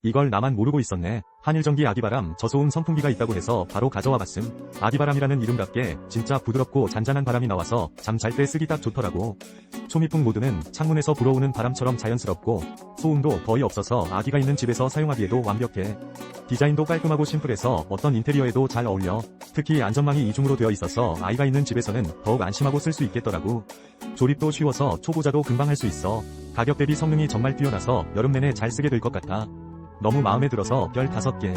이걸 나만 모르고 있었네. 한일전기 아기바람 저소음 선풍기가 있다고 해서 바로 가져와 봤음. 아기바람이라는 이름답게 진짜 부드럽고 잔잔한 바람이 나와서 잠 잘 때 쓰기 딱 좋더라고. 초미풍 모드는 창문에서 불어오는 바람처럼 자연스럽고 소음도 거의 없어서 아기가 있는 집에서 사용하기에도 완벽해. 디자인도 깔끔하고 심플해서 어떤 인테리어에도 잘 어울려. 특히 안전망이 이중으로 되어 있어서 아이가 있는 집에서는 더욱 안심하고 쓸 수 있겠더라고. 조립도 쉬워서 초보자도 금방 할 수 있어. 가격 대비 성능이 정말 뛰어나서 여름 내내 잘 쓰게 될 것 같아. 너무 마음에 들어서 별 5개.